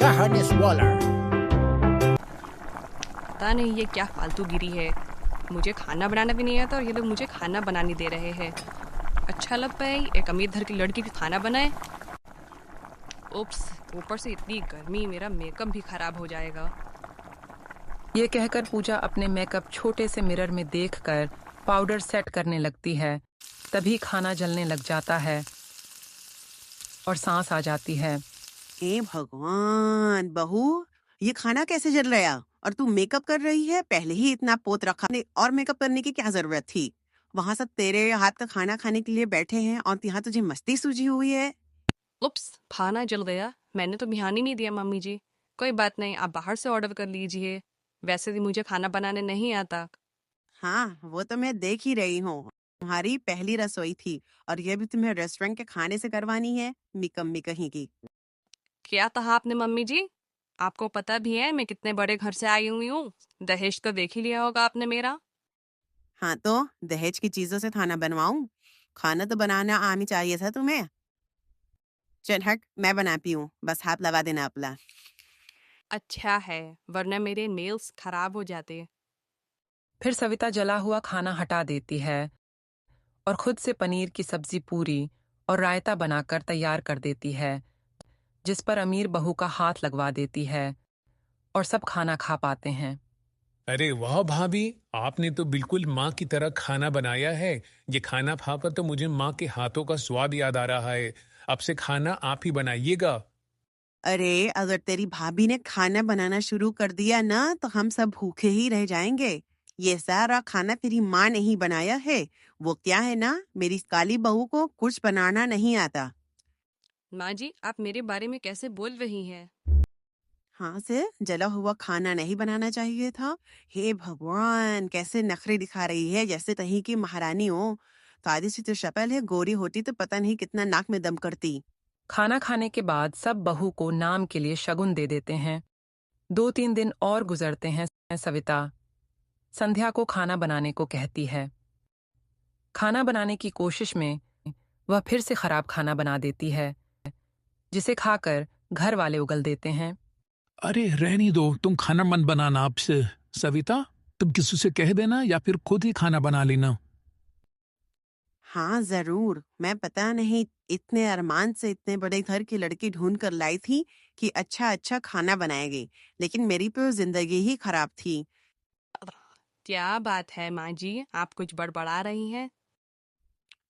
कहानी स्वॉलर। पता नहीं ये क्या फालतूगिरी है। मुझे खाना बनाना भी नहीं आता और ये लोग मुझे खाना बनाने दे रहे हैं। अच्छा लगता है एक अमीर घर की लड़की भी खाना बनाए। उप्स, ऊपर से इतनी गर्मी, मेरा मेकअप भी खराब हो जाएगा। ये कहकर पूजा अपने मेकअप छोटे से मिरर में देखकर पाउडर सेट करने लगती है। तभी खाना जलने लग जाता है और सांस आ जाती है। हे भगवान, बहू, ये खाना कैसे जल रहा? और तू मेकअप कर रही है? पहले ही इतना पोत रखा ने, और मेकअप करने की क्या जरूरत थी? वहां सब तेरे हाथ का खाना खाने के लिए बैठे हैं और यहाँ तुझे मस्ती सूझी हुई है। उप्स, खाना जल गया। मैंने तो ध्यान ही नहीं दिया मम्मी जी। कोई बात नहीं, आप बाहर से ऑर्डर कर लीजिए। वैसे भी मुझे खाना बनाने नहीं आता। हाँ, वो तो मैं देख ही रही हूँ। तुम्हारी पहली रसोई थी और ये भी तुम्हें रेस्टोरेंट के खाने से करवानी है? निकम्मी कहीं की। क्या कहा आपने मम्मी जी? आपको पता भी है मैं कितने बड़े घर से आई हुई हूँ। दहेज तो देख ही लिया होगा आपने मेरा। हाँ तो दहेज की चीजों से खाना बनवाऊं? खाना तो बनाना आनी चाहिए था तुम्हें। चल हट, मैं बनाती हूँ, बस हाथ लगा देना अपना। अच्छा है, वरना मेरे नेल्स खराब हो जाते। फिर सविता जला हुआ खाना हटा देती है और खुद से पनीर की सब्जी पूरी और रायता बनाकर तैयार कर देती है, जिस पर अमीर बहू का हाथ लगवा देती है और सब खाना खा पाते हैं। अरे वाह भाभी, आपने तो बिल्कुल माँ की तरह खाना बनाया है। ये खाना खाकर तो मुझे माँ के हाथों का स्वाद याद आ रहा है। अब से खाना आप ही बनाइएगा। अरे, अगर तेरी भाभी ने खाना बनाना शुरू कर दिया ना तो हम सब भूखे ही रह जाएंगे। ये सारा खाना तेरी माँ ने ही बनाया है। वो क्या है ना, मेरी काली बहू को कुछ बनाना नहीं आता। माँ जी, आप मेरे बारे में कैसे बोल रही हैं? हाँ से जला हुआ खाना नहीं बनाना चाहिए था? हे भगवान, कैसे नखरे दिखा रही है, जैसे कहीं की महारानी हो। सादी सी तो शक्ल है, गोरी होती तो पता नहीं कितना नाक में दम करती। खाना खाने के बाद सब बहू को नाम के लिए शगुन दे देते हैं। 2-3 दिन और गुजरते हैं। सविता संध्या को खाना बनाने को कहती है। खाना बनाने की कोशिश में वह फिर से खराब खाना बना देती है, जिसे खाकर घर वाले उगल देते हैं। अरे रहनी दो, तुम खाना मत बनाना आपसे। सविता, तुम किसी से कह देना या फिर खुद ही खाना बना लेना। हाँ जरूर, मैं पता नहीं इतने अरमान से इतने बड़े घर की लड़की ढूंढ कर लाई थी कि अच्छा अच्छा खाना बनाएगी, लेकिन मेरी तो जिंदगी ही खराब थी। क्या बात है माँ जी, आप कुछ बड़बड़ा रही हैं?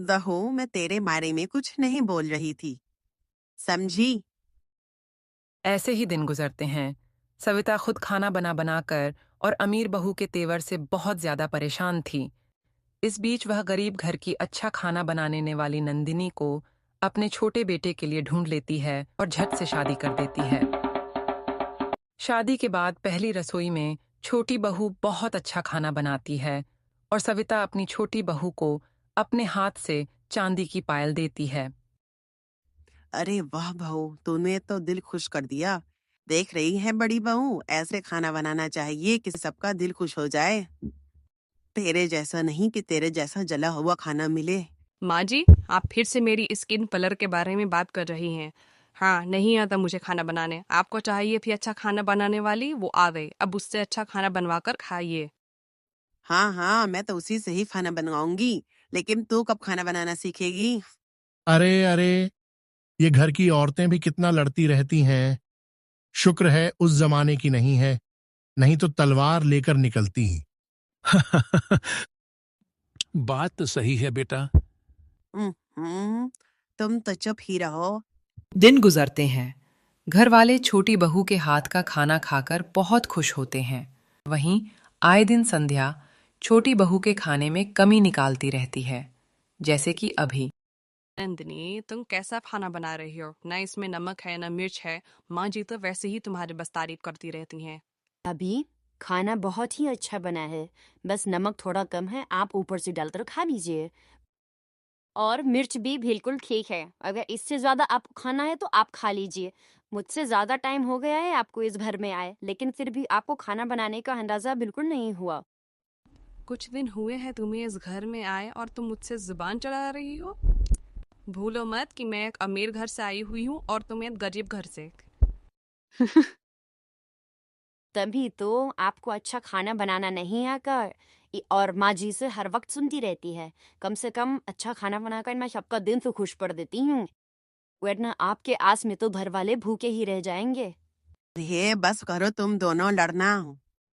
दहो, मैं तेरे बारे में कुछ नहीं बोल रही थी, समझी? ऐसे ही दिन गुजरते हैं। सविता खुद खाना बना बनाकर और अमीर बहू के तेवर से बहुत ज्यादा परेशान थी। इस बीच वह गरीब घर की अच्छा खाना बनाने वाली नंदिनी को अपने छोटे बेटे के लिए ढूंढ लेती है और झट से शादी कर देती है। शादी के बाद पहली रसोई में छोटी बहू बहुत अच्छा खाना बनाती है और सविता अपनी छोटी बहू को अपने हाथ से चांदी की पायल देती है। अरे वाह बहू, तूने तो दिल खुश कर दिया। देख रही है बड़ी बहू, ऐसे खाना बनाना चाहिए कि सबका दिल खुश हो जाए। तेरे जैसा नहीं कि तेरे जैसा जला हुआ खाना मिले। माँ जी, आप फिर से मेरी स्किन कलर के बारे में बात कर रही हैं। हाँ, नहीं आता मुझे खाना बनाने। आपको चाहिए थी अच्छा खाना बनाने वाली, वो आ गई। अब उससे अच्छा खाना बनवा कर खाइए। हाँ हाँ, मैं तो उसी से ही खाना बनवाऊंगी, लेकिन तू कब खाना बनाना सीखेगी? अरे अरे, ये घर की औरतें भी कितना लड़ती रहती हैं। शुक्र है उस जमाने की नहीं है, नहीं तो तलवार लेकर निकलती ही। बात तो सही है बेटा। हम्म, तुम तो चुप ही रहो। दिन गुजरते हैं। घर वाले छोटी बहू के हाथ का खाना खाकर बहुत खुश होते हैं। वहीं आए दिन संध्या छोटी बहू के खाने में कमी निकालती रहती है, जैसे कि अभी। नंदिनी, तुम कैसा खाना बना रही हो? ना इसमें नमक है ना मिर्च है। माँ जी तो वैसे ही तुम्हारी बस तारीफ करती रहती हैं। अभी खाना बहुत ही अच्छा बना है, बस नमक थोड़ा कम है, आप ऊपर से डालकर खा लीजिए। और मिर्च भी बिल्कुल ठीक है, अगर इससे ज्यादा आपको खाना है तो आप खा लीजिए। मुझसे ज्यादा टाइम हो गया है आपको इस घर में आए, लेकिन फिर भी आपको खाना बनाने का अंदाजा बिल्कुल नहीं हुआ। कुछ दिन हुए हैं तुम्हें इस घर में आए और तुम मुझसे जुबान चढ़ा रही हो। भूलो मत कि मैं एक अमीर घर से आई हुई हूँ और तुम एक गरीब घर से। तभी तो आपको अच्छा खाना बनाना नहीं आकर और माँ जी से हर वक्त सुनती रहती है। कम से कम अच्छा खाना बनाकर मैं सबका दिन तो खुश कर देती हूँ, वरना आपके आस में तो घर वाले भूखे ही रह जाएंगे। ये बस करो तुम दोनों लड़ना।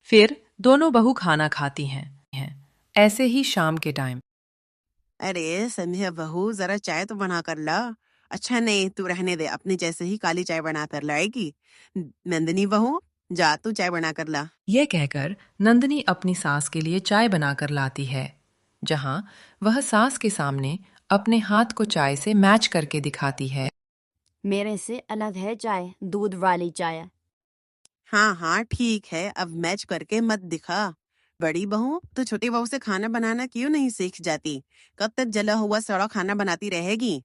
फिर दोनों बहू खाना खाती हैं। ऐसे ही शाम के टाइम अरे संध्या बहू, जरा चाय तो बना कर ला। अच्छा नहीं, तू रहने दे, अपने जैसे ही काली चाय बना कर लाएगी। नंदिनी बहू, जा तू चाय बना कर ला। यह कहकर नंदिनी अपनी सास के लिए चाय बनाकर लाती है, जहां वह सास के सामने अपने हाथ को चाय से मैच करके दिखाती है। मेरे से अलग है चाय, दूध वाली चाय। हाँ हाँ ठीक है, अब मैच करके मत दिखा। बड़ी बहू, तो छोटी बहू से खाना बनाना क्यों नहीं सीख जाती? कब तक जला हुआ सड़ा खाना बनाती रहेगी?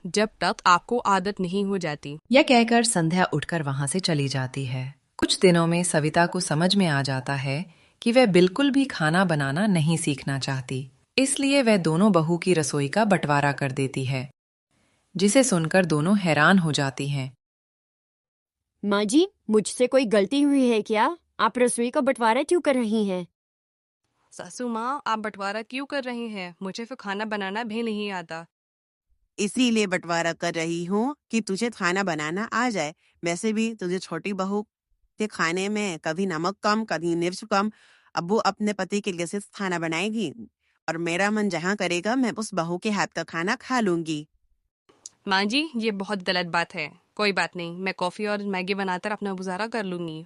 जब तक आपको आदत नहीं हो जाती। यह कहकर संध्या उठकर वहां से चली जाती है। कुछ दिनों में सविता को समझ में आ जाता है कि वह बिल्कुल भी खाना बनाना नहीं सीखना चाहती, इसलिए वह दोनों बहू की रसोई का बंटवारा कर देती है, जिसे सुनकर दोनों हैरान हो जाती हैं। माँ जी, मुझसे कोई गलती हुई है क्या? आप रसोई का बंटवारा क्यों कर रही हैं? सासू माँ, आप बंटवारा क्यों कर रही हैं? मुझे तो खाना बनाना भी नहीं आता। इसीलिए बंटवारा कर रही हूँ कि तुझे खाना बनाना आ जाए। वैसे भी तुझे छोटी बहू के खाने में कभी नमक कम, कभी मिर्च कम। अब वो अपने पति के लिए सिर्फ खाना बनाएगी, और मेरा मन जहाँ करेगा मैं उस बहू के हाथ का खाना खा लूंगी। माँ जी, ये बहुत गलत बात है। कोई बात नहीं, मैं कॉफी और मैगी बनाकर अपना गुजारा कर लूंगी।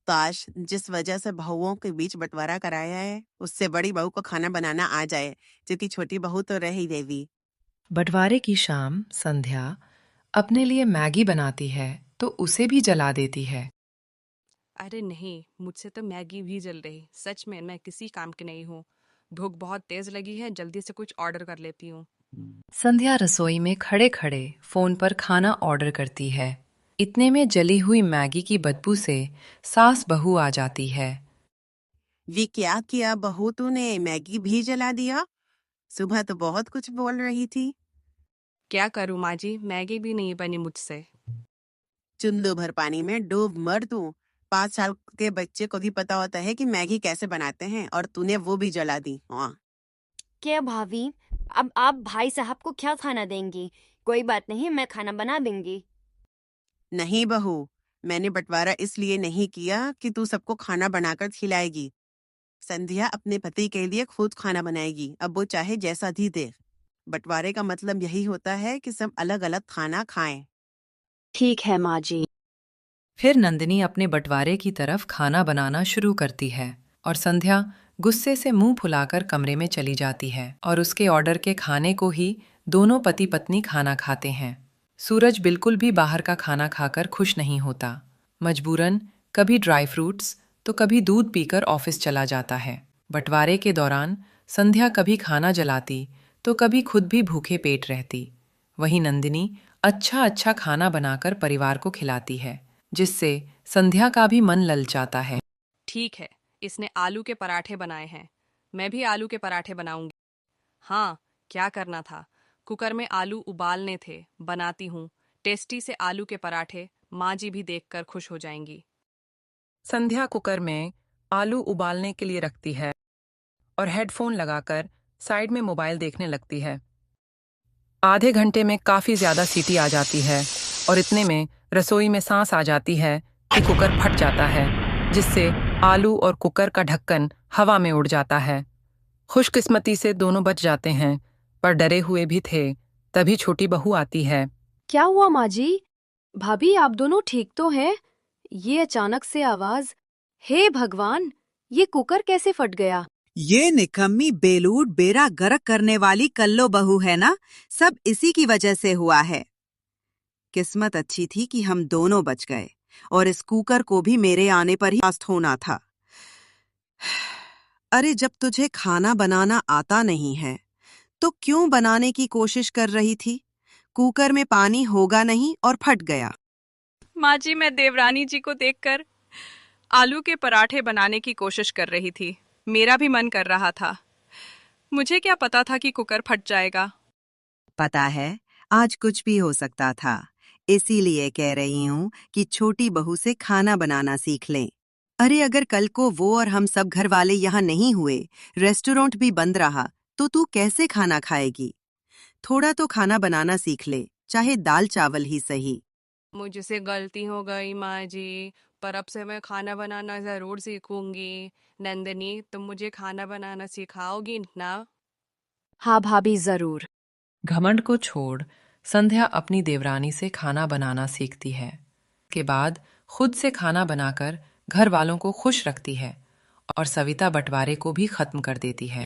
काश जिस वजह से बहुओं के बीच बंटवारा कराया है, उससे बड़ी बहू को खाना बनाना आ जाए, क्योंकि छोटी बहू तो रह ही देवी। बंटवारे की शाम संध्या अपने लिए मैगी बनाती है तो उसे भी जला देती है। अरे नहीं, मुझसे तो मैगी भी जल रही। सच में मैं किसी काम की नहीं हूँ। भूख बहुत तेज लगी है, जल्दी से कुछ ऑर्डर कर लेती हूँ। संध्या रसोई में खड़े खड़े फोन पर खाना ऑर्डर करती है। इतने में जली हुई मैगी की बदबू से सास बहू आ जाती है। ये क्या किया बहू तूने? मैगी भी जला दिया? सुबह तो बहुत कुछ बोल रही थी। क्या करूँ माँ जी, मैगी भी नहीं बनी मुझसे। चुल्लू भर पानी में डूब मर तू। 5 साल के बच्चे को भी पता होता है कि मैगी कैसे बनाते हैं, और तूने वो भी जला दी। हाँ, क्या भाभी, अब आप भाई साहब को क्या खाना देंगी? कोई बात नहीं, मैं खाना बना दूंगी। नहीं बहू, मैंने बंटवारा इसलिए नहीं किया कि तू सबको खाना बनाकर खिलाएगी। संध्या अपने पति के लिए खुद खाना बनाएगी, अब वो चाहे जैसा भी दे। बंटवारे का मतलब यही होता है कि सब अलग अलग खाना खाएं। ठीक है माँ जी। फिर नंदिनी अपने बंटवारे की तरफ खाना बनाना शुरू करती है और संध्या गुस्से से मुंह फुलाकर कमरे में चली जाती है और उसके ऑर्डर के खाने को ही दोनों पति पत्नी खाना खाते हैं। सूरज बिल्कुल भी बाहर का खाना खाकर खुश नहीं होता। मजबूरन कभी ड्राई फ्रूट्स तो कभी दूध पीकर ऑफिस चला जाता है। बंटवारे के दौरान संध्या कभी खाना जलाती तो कभी खुद भी भूखे पेट रहती। वहीं नंदिनी अच्छा अच्छा खाना बनाकर परिवार को खिलाती है, जिससे संध्या का भी मन ललचाता है। ठीक है, इसने आलू के पराठे बनाए हैं, मैं भी आलू के पराठे बनाऊंगी। हाँ, क्या करना था, कुकर में आलू उबालने थे, बनाती हूँ। टेस्टी से आलू के पराठे माँ जी भी देखकर खुश हो जाएंगी। संध्या कुकर में आलू उबालने के लिए रखती है और हेडफोन लगाकर साइड में मोबाइल देखने लगती है। आधे घंटे में काफी ज्यादा सीटी आ जाती है और इतने में रसोई में सांस आ जाती है कि कुकर फट जाता है, जिससे आलू और कुकर का ढक्कन हवा में उड़ जाता है। खुशकिस्मती से दोनों बच जाते हैं, पर डरे हुए भी थे। तभी छोटी बहू आती है। क्या हुआ माँ जी? भाभी, आप दोनों ठीक तो हैं? ये अचानक से आवाज, हे भगवान, ये कुकर कैसे फट गया? ये निकम्मी बेलूट बेरा गर्क करने वाली कल्लो बहू है ना, सब इसी की वजह से हुआ है। किस्मत अच्छी थी कि हम दोनों बच गए, और इस कुकर को भी मेरे आने पर ही फास्ट होना था। अरे जब तुझे खाना बनाना आता नहीं है तो क्यों बनाने की कोशिश कर रही थी? कुकर में पानी होगा नहीं और फट गया। माँ जी, मैं देवरानी जी को देखकर आलू के पराठे बनाने की कोशिश कर रही थी। मेरा भी मन कर रहा था। मुझे क्या पता था कि कुकर फट जाएगा। पता है, आज कुछ भी हो सकता था। इसीलिए कह रही हूँ कि छोटी बहू से खाना बनाना सीख लें। अरे अगर कल को वो और हम सब घर वाले यहाँ नहीं हुए, रेस्टोरेंट भी बंद रहा, तो तू कैसे खाना खाएगी? थोड़ा तो खाना बनाना सीख ले, चाहे दाल चावल ही सही। मुझसे गलती हो गई माँ जी, पर अब से मैं खाना बनाना ज़रूर सीखूंगी। नंदिनी, तुम मुझे खाना बनाना सिखाओगी ना? हाँ भाभी, जरूर। घमंड को छोड़ संध्या अपनी देवरानी से खाना बनाना सीखती है। के बाद खुद से खाना बनाकर घर वालों को खुश रखती है और सविता बंटवारे को भी खत्म कर देती है।